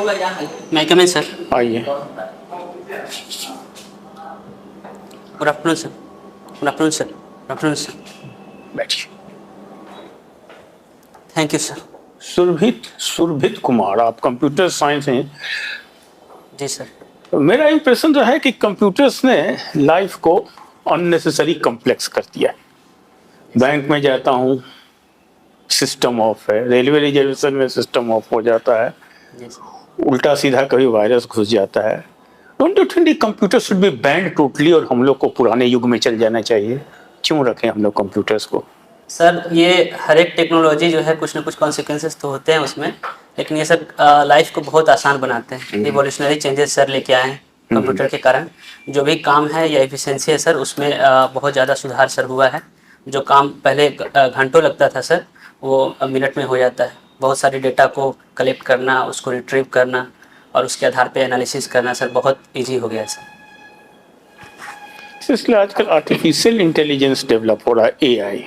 मैं come sir. आइए। Good afternoon sir. Good afternoon sir. Good afternoon sir. बैठिए। Thank you sir. Surabhit Kumar, आप computer science हैं। जी sir. मेरा इंप्रेशन रहा है कि कंप्यूटर्स ने लाइफ को अननेसेसरी कॉम्प्लेक्स कर दिया है। बैंक में जाता हूँ, सिस्टम ऑफ है, रेलवे रिजर्वेशन में सिस्टम ऑफ हो जाता है, जी सर। उल्टा सीधा कभी वायरस घुस जाता है। Don't you think computer should be band totally और हम लोग को पुराने युग में चल जाना चाहिए? क्यों रखें हम लोग कंप्यूटर्स को? सर ये हर एक टेक्नोलॉजी जो है कुछ ना कुछ कॉन्सिक्वेंसेस तो होते हैं उसमें, लेकिन ये सब लाइफ को बहुत आसान बनाते हैं। रिवॉल्यूशनरी चेंजेस सर लेके आए हैं कंप्यूटर के कारण। जो भी काम है या एफिशिएंसी है सर, उसमें बहुत ज़्यादा सुधार सर हुआ है। जो काम पहले घंटों लगता था सर, वो मिनट में हो जाता है। बहुत सारे डेटा को कलेक्ट करना, उसको रिट्रीव करना और उसके आधार पे एनालिसिस करना सर बहुत ईजी हो गया है सर। इसलिए आजकल आर्टिफिशियल इंटेलिजेंस डेवलप हो रहा है, एआई।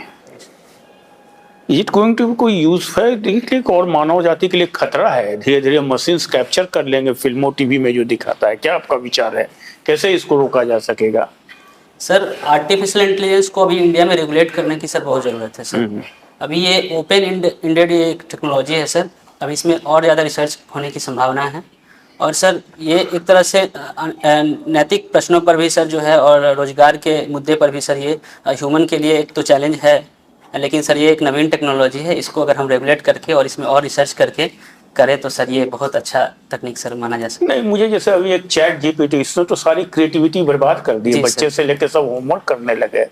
इट गोइंग टू कोई यूज है और मानव जाति के लिए खतरा है? धीरे धीरे मशीन्स कैप्चर कर लेंगे फिल्मों टीवी में जो दिखाता है। क्या आपका विचार है, कैसे इसको रोका जा सकेगा? सर आर्टिफिशियल इंटेलिजेंस को अभी इंडिया में रेगुलेट करने की सर बहुत ज़रूरत है सर। अभी ये ओपन इंडेड ये एक टेक्नोलॉजी है सर। अभी इसमें और ज़्यादा रिसर्च होने की संभावना है। और सर ये एक तरह से नैतिक प्रश्नों पर भी सर जो है, और रोजगार के मुद्दे पर भी सर, ये ह्यूमन के लिए एक तो चैलेंज है। लेकिन सर ये एक नवीन टेक्नोलॉजी है, इसको अगर हम रेगुलेट करके और इसमें और रिसर्च करके करें तो सर ये बहुत अच्छा तकनीक सर माना जा सकता है। नहीं, मुझे जैसे अभी एक चैट जीपीटी, इसने तो सारी क्रिएटिविटी बर्बाद कर दी है। बच्चे से लेकर सब होमवर्क करने लगे।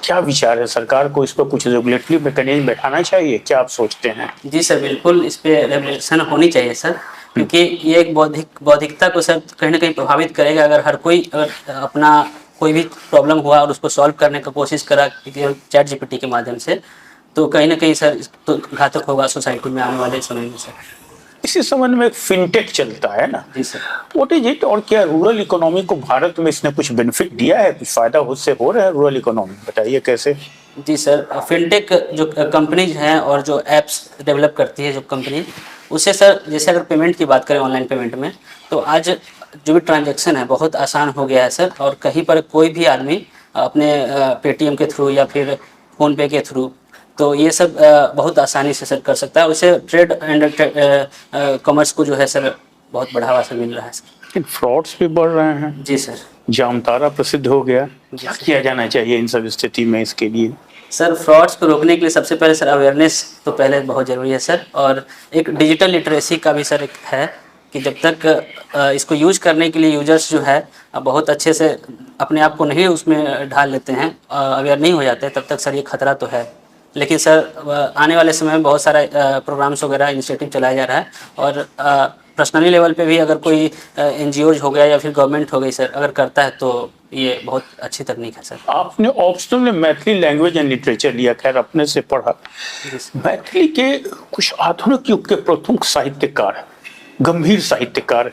क्या विचार है, सरकार को इस पर कुछ रेगुलेटरी मैकेनिज्म बैठाना चाहिए? क्या आप सोचते हैं? जी सर, बिल्कुल इस पे रेगुलेशन होनी चाहिए सर, क्योंकि ये एक बौद्धिकता को सर कहीं ना कहीं प्रभावित करेगा। अगर हर कोई अपना कोई भी प्रॉब्लम हुआ और उसको सॉल्व करने का कोशिश करा चैट जीपीटी के माध्यम से, तो कहीं ना कहीं सर तो घातक होगा सोसाइटी में आने वाले समय में सर। इसी संबंध में एक फिनटेक चलता है ना? जी सर। व्हाट इज इट, और क्या रूरल इकोनॉमी को भारत में इसने कुछ बेनिफिट दिया है, कुछ फायदा उससे हो रहा है रूरल इकोनॉमी? बताइए कैसे। जी सर, फिनटेक जो कंपनीज हैं और जो एप्स डेवलप करती है जो कंपनी, उससे सर जैसे अगर पेमेंट की बात करें ऑनलाइन पेमेंट में, तो आज जो भी ट्रांजैक्शन है बहुत आसान हो गया है सर। और कहीं पर कोई भी आदमी अपने पेटीएम के थ्रू या फिर फ़ोनपे के थ्रू, तो ये सब बहुत आसानी से सर कर सकता है। उससे ट्रेड एंड कॉमर्स को जो है सर बहुत बढ़ावा से मिल रहा है सर। लेकिन फ्रॉड्स भी बढ़ रहे हैं। जी सर। जामतारा प्रसिद्ध हो गया। क्या किया जाना चाहिए इन सब स्थिति में इसके लिए? सर फ्रॉड्स को रोकने के लिए सबसे पहले सर अवेयरनेस तो पहले बहुत ज़रूरी है सर। और एक डिजिटल लिटरेसी का भी सर एक है कि जब तक इसको यूज़ करने के लिए यूजर्स जो है बहुत अच्छे से अपने आप को नहीं उसमें ढाल लेते हैं, अवेयर नहीं हो जाते, तब तक सर ये खतरा तो है। लेकिन सर आने वाले समय में बहुत सारा प्रोग्राम्स वगैरह इनिशिएटिव चलाया जा रहा है। और पर्सनली लेवल पे भी अगर कोई एनजीओज हो गया या फिर गवर्नमेंट हो गई सर अगर करता है तो ये बहुत अच्छी तकनीक है सर। आपने ऑप्शनल में मैथिली लैंग्वेज एंड लिटरेचर लिया, खैर अपने से पढ़ा। मैथिली के कुछ आधुनिक युग के प्रमुख साहित्यकार, गंभीर साहित्यकार,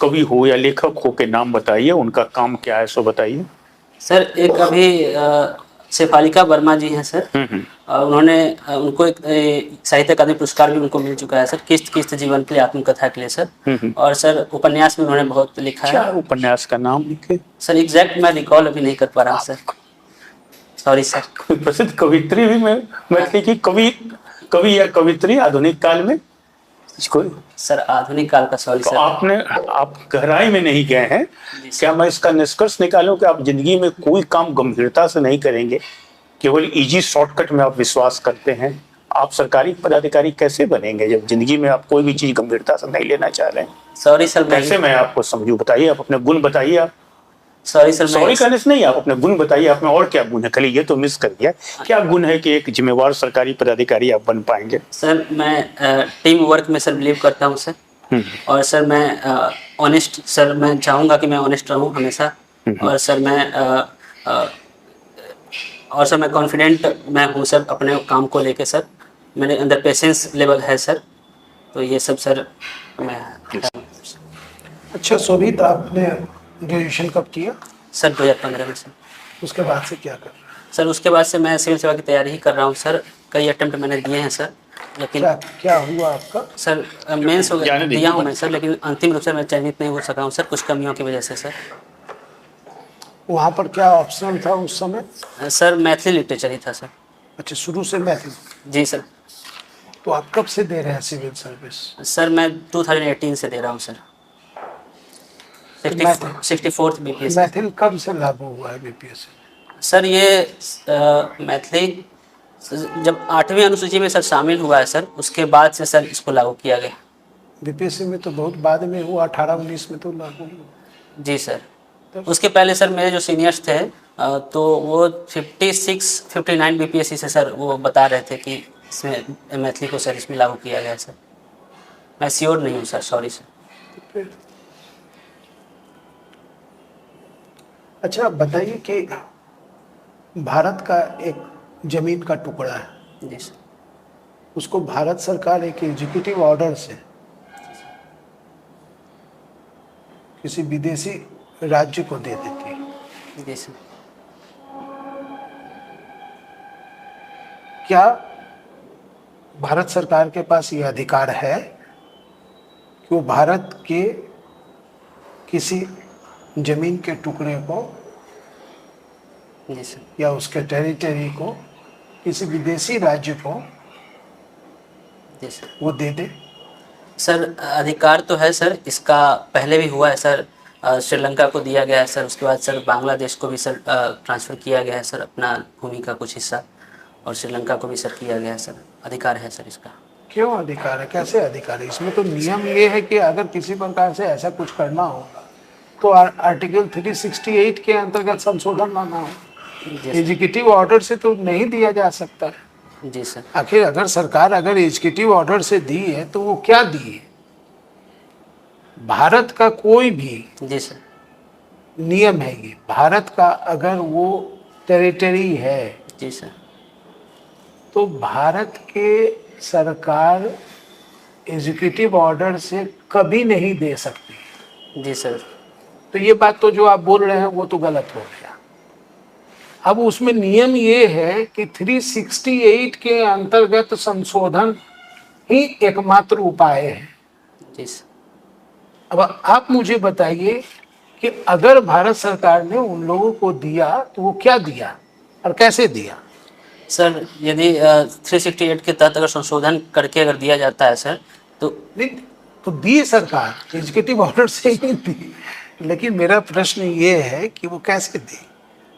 कवि हो या लेखक हो के नाम बताइए, उनका काम क्या है सो बताइए। सर एक अभी शेफालिका वर्मा जी हैं सर। उन्होंने उनको एक साहित्य अकादमी पुरस्कार भी उनको मिल चुका है सर, किस्त किस्त जीवन के लिए, आत्मकथा के लिए सर। और सर उपन्यास भी उन्होंने बहुत लिखा है। क्या उपन्यास का नाम लिखे सर? एग्जैक्ट मैं रिकॉल अभी नहीं कर पा रहा सर, सॉरी सर। प्रसिद्ध कवित्री भी मैथिली की कवि या कवित्री आधुनिक काल में कोई? सर आधुनिक काल का सॉरी सर। आप गहराई में नहीं गए हैं। क्या मैं इसका निष्कर्ष निकालूं कि आप जिंदगी में कोई काम गंभीरता से नहीं करेंगे, केवल इजी शॉर्टकट में आप विश्वास करते हैं? आप सरकारी पदाधिकारी कैसे बनेंगे जब जिंदगी में आप कोई भी चीज गंभीरता से नहीं लेना चाह रहे हैं? Sorry sir. कैसे मैं आपको समझूं? बताइए, आप अपने गुण बताइए। आप सॉरी सर, सॉरी करने से नहीं, आप अपने गुण बताइए। आप में और क्या गुण है? खाली ये तो मिस कर दिया। क्या गुण है कि एक जिम्मेवार सरकारी पदाधिकारी आप बन पाएंगे? सर मैं टीम वर्क में सर बिलीव करता हूँ सर। और सर मैं ऑनेस्ट सर, मैं चाहूँगा कि मैं ऑनेस्ट रहूँ हमेशा। और सर मैं कॉन्फिडेंट मैं हूँ सर अपने काम को लेके सर। मेरे अंदर पेशेंस लेवल है सर। तो ये सब सर मैं। अच्छा शोभित, आपने ग्रेजुएशन कब किया? सर 2015 में सर। उसके बाद से क्या कर रहे हैं? सर उसके बाद से मैं सिविल सेवा की तैयारी ही कर रहा हूँ सर। कई अटेम्प्ट मैंने दिए हैं सर। लेकिन क्या हुआ आपका? सर मेंस हो जाने दीजिए। दिया हूँ मैं सर, लेकिन अंतिम रूप से मैं चयनित नहीं हो सका हूँ सर, कुछ कमियों की वजह से सर। वहाँ पर क्या ऑप्शन था उस समय? सर मैथिली लिटरेचर ही था सर। अच्छा, शुरू से मैथिली। जी सर। तो आप कब से दे रहे हैं सिविल सर्विस? सर मैं 2018 से दे रहा हूँ सर। तो मैथिली 64th बीपीएससी। मैथिली कब से लागू हुआ है बीपीएससी? सर ये मैथिली जब 8वीं अनुसूची में सर शामिल हुआ है सर, उसके बाद से सर इसको लागू किया गया। बीपीएससी में तो बहुत बाद में हुआ, 18-19 में तो लागू हुआ। जी सर। उसके पहले सर मेरे जो सीनियर्स थे तो वो 56-59 बीपीएससी से सर वो बता रहे थे कि इसमें मैथिली को सर इसमें लागू किया गया सर। मैं श्योर नहीं हूँ सर, सॉरी सर। फिर अच्छा बताइए कि भारत का एक जमीन का टुकड़ा है, जी सर। उसको भारत सरकार एक एग्जीक्यूटिव ऑर्डर से किसी विदेशी राज्य को दे देती है। जी सर। क्या भारत सरकार के पास ये अधिकार है कि वो भारत के किसी जमीन के टुकड़े को जी सर। या उसके टेरिटरी को किसी विदेशी राज्य को जी सर। वो दे दे? सर अधिकार तो है सर, इसका पहले भी हुआ है सर। श्रीलंका को दिया गया है सर, उसके बाद सर बांग्लादेश को भी सर ट्रांसफ़र किया गया है सर अपना भूमि का कुछ हिस्सा, और श्रीलंका को भी सर किया गया है सर। अधिकार है सर इसका। क्यों अधिकार है? कैसे अधिकार है? इसमें तो नियम ये है कि अगर किसी प्रकार से ऐसा कुछ करना होगा तो आर्टिकल 368 के अंतर्गत संशोधन लाना हो। एग्जीक्यूटिव ऑर्डर से तो नहीं दिया जा सकता। जी सर। आखिर अगर सरकार अगर एग्जीक्यूटिव ऑर्डर से दी है तो वो क्या दी है? भारत का कोई भी जी सर। नियम है ये, भारत का अगर वो टेरिटरी है जी सर। तो भारत के सरकार एग्जीक्यूटिव ऑर्डर से कभी नहीं दे सकती। जी सर। तो ये बात तो जो आप बोल रहे हैं वो तो गलत हो गया। अब उसमें नियम ये है कि 368 के अंतर्गत संशोधन ही एकमात्र उपाय है। जी सर। अब आप मुझे बताइए कि अगर भारत सरकार ने उन लोगों को दिया तो वो क्या दिया और कैसे दिया? सर यदि 368 के तहत अगर संशोधन करके अगर दिया जाता है सर तो नहीं तो दी सरकार एग्जीक्यूटिव ऑर्डर से ही दी, लेकिन मेरा प्रश्न ये है कि वो कैसे दी?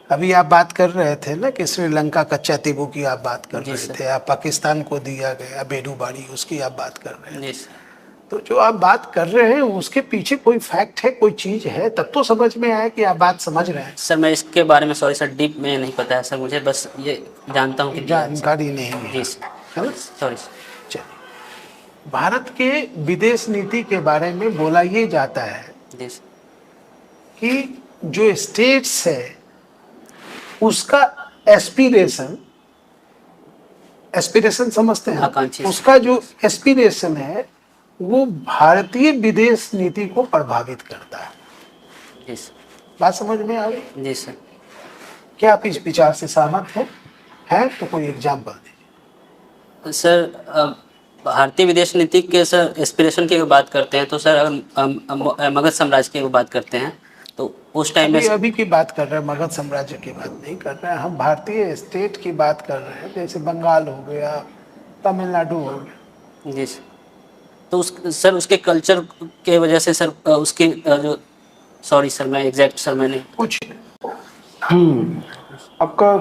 अभी आप बात कर रहे थे ना कि श्रीलंका कच्चा तिबू की आप बात कर जी रहे सर। थे, आप पाकिस्तान को दिया गया बेडूबाड़ी उसकी आप बात कर रहे हैं। जी सर। तो जो आप बात कर रहे हैं उसके पीछे कोई फैक्ट है, कोई चीज है, तब तो समझ में आया कि आप बात समझ रहे हैं। सर मैं इसके बारे में सॉरी सर डीप में नहीं पता है सर, मुझे बस ये जानता हूँ कि जानकारी नहीं है। जी सर, है ना? Sorry sir. चलिए, भारत के विदेश नीति के बारे में बोला ये जाता है जी सर। कि जो स्टेट्स है उसका एस्पिरेशन समझते हैं, आकांक्षी। उसका जो एस्पिरेशन है वो भारतीय विदेश नीति को प्रभावित करता है। जी सर। बात समझ में आ गई? जी सर। क्या आप इस विचार से सहमत हैं? है तो कोई एग्जाम्पल दीजिए। सर भारतीय विदेश नीति के सर एस्पिरेशन की बात करते हैं तो सर अगर मगध साम्राज्य की बात करते हैं तो उस टाइम में अभी की बात कर रहे हैं, मगध साम्राज्य की बात नहीं कर रहे हैं, हम भारतीय स्टेट की बात कर रहे हैं, जैसे बंगाल हो गया, तमिलनाडु हो गया। जी सर। तो सर उसके कल्चर के वजह से सर उसके जो सॉरी सर मैं एग्जैक्ट सर मैंने कुछ आपका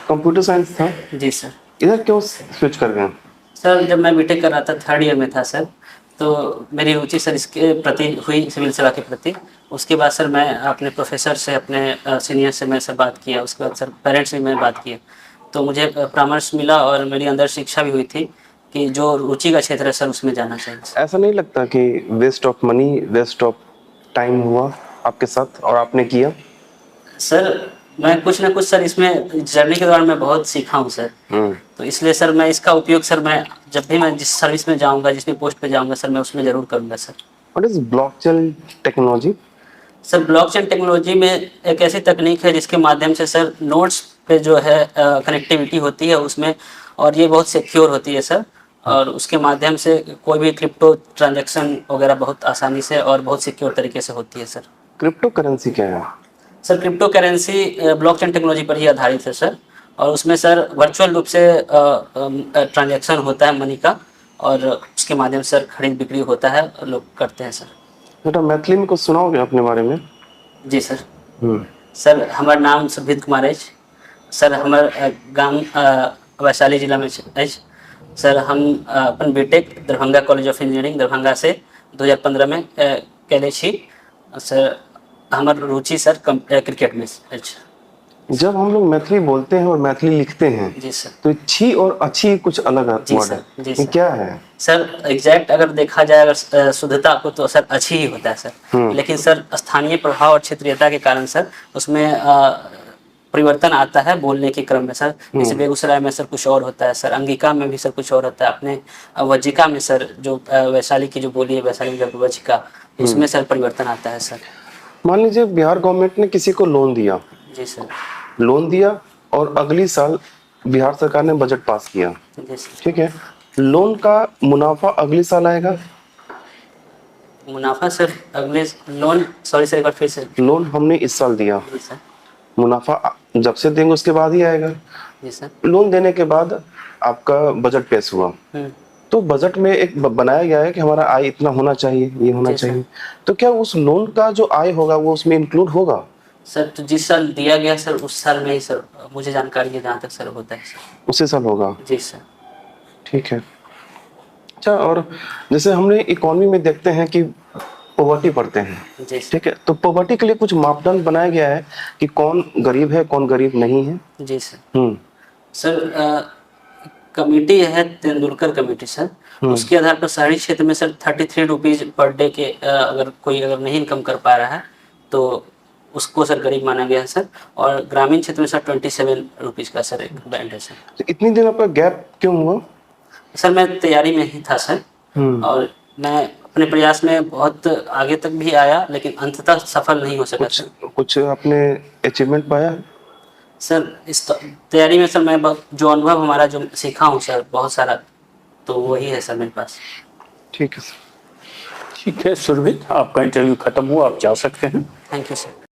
कंप्यूटर साइंस था, जी सर। इधर क्यों स्विच कर गए? सर जब मैं बीटेक कर रहा था 3rd ईयर में था सर, तो मेरी रुचि सर इसके प्रति हुई, सिविल सेवा के प्रति। उसके बाद सर मैं अपने प्रोफेसर से, अपने सीनियर से मैं सर बात किया, उसके बाद सर पेरेंट्स से मैं बात किया, तो मुझे परामर्श मिला और मेरी अंदर शिक्षा भी हुई थी कि जो रुचि का क्षेत्र है सर उसमें जाना चाहिए। ऐसा नहीं लगता कि waste of money, waste of time हुआ आपके साथ और आपने किया? सर मैं कुछ ना कुछ सर इसमें जर्नी के दौरान मैं बहुत सीखा हूँ सर, तो इसलिए सर मैं इसका उपयोग सर मैं जब भी मैं जिस सर्विस में जाऊँगा, जिस भी पोस्ट पे जाऊँगा सर मैं उसमें ज़रूर करूँगा sir. What is blockchain technology? Sir blockchain technology में एक ऐसी तकनीक है जिसके माध्यम से सर नोड्स पे जो है कनेक्टिविटी होती है उसमें, और ये बहुत सिक्योर होती है सर। और उसके माध्यम से कोई भी क्रिप्टो ट्रांजैक्शन वगैरह बहुत आसानी से और बहुत सिक्योर तरीके से होती है सर। क्रिप्टो करेंसी क्या है? Sir crypto currency blockchain technology पर ही आधारित है सर, और उसमें सर वर्चुअल रूप से ट्रांजैक्शन होता है मनी का, और उसके माध्यम से सर खरीद बिक्री होता है, लोग करते हैं सर। बेटा मैथिली में कुछ सुनाओगे अपने बारे में? जी सर। सर हमार नाम सुरभित कुमार अछि। सर हमर गाम वैशाली जिला में अछि। सर हम अपन BTech Darbhanga college of engineering Darbhanga से 2015 में कैले छी। सर हमर रुचि सर क्रिकेट में अछि। जब हम लोग मैथिली बोलते हैं और मैथिली लिखते हैं जी सर, तो छी और अच्छी कुछ अलग वर्ड है, जी ये सर। क्या है? सर एग्जैक्ट अगर देखा जाए अगर शुद्धता को तो सर अच्छी ही होता है सर, लेकिन सर स्थानीय प्रभाव और क्षेत्रीयता के कारण सर उसमें परिवर्तन आता है बोलने के क्रम में सर। जैसे बेगूसराय में सर कुछ और होता है सर, अंगिका में भी सर कुछ और होता है, अपने वज्जिका में सर जो वैशाली की जो बोली है वैशाली में जो वज्जिका, उसमें सर परिवर्तन आता है सर। मान लीजिए बिहार गवर्नमेंट ने किसी को लोन दिया, जी सर। लोन दिया और अगली साल बिहार सरकार ने बजट पास किया, जी सर। ठीक है, लोन का मुनाफा अगले साल आएगा? मुनाफा सर अगले लोन, सॉरी सर एक बार फिर से। लोन हमने इस साल दिया, जी सर। मुनाफा जब से देंगे उसके बाद ही आएगा। जी सर। लोन देने के बाद आपका बजट पेश हुआ, तो बजट में एक बनाया गया है कि हमारा आय इतना होना चाहिए, ये होना चाहिए, तो क्या उस लोन का जो आय होगा वो उसमें इंक्लूड होगा? सर तो जिस साल दिया गया सर उस साल में ही सर मुझे जानकारी है जहाँ तक सर होता है सर। उसी साल होगा? जी सर। ठीक है। अच्छा, और जैसे हमने इकोनॉमी में देखते हैं कि पॉवर्टी पढ़ते हैं, जी सर। ठीक है, तो पॉवर्टी के लिए कुछ मापदंड बनाया गया है कि कौन गरीब है कौन गरीब नहीं है? जी सर। सर कमेटी है तेंदुलकर कमेटी सर, उसके आधार पर शहरी क्षेत्र में सर 33 रुपीज पर डे के अगर कोई नहीं इनकम कर पा रहा है तो उसको सर गरीब माना गया है सर, और ग्रामीण क्षेत्र में सर 27 रुपीज का सर एक बैंड है सर। तो इतनी दिन आपका गैप क्यों हुआ? सर मैं तैयारी में ही था सर, और मैं अपने प्रयास में बहुत आगे तक भी आया लेकिन अंततः सफल नहीं हो सका सर। कुछ आपने अचीवमेंट पाया? सर इस तैयारी में सर मैं जो अनुभव हमारा जो सीखा हूँ सर बहुत सारा, तो वही है सर मेरे पास। ठीक है सर। ठीक है सुरभित, आपका इंटरव्यू खत्म हुआ, आप जा सकते हैं। Thank you sir.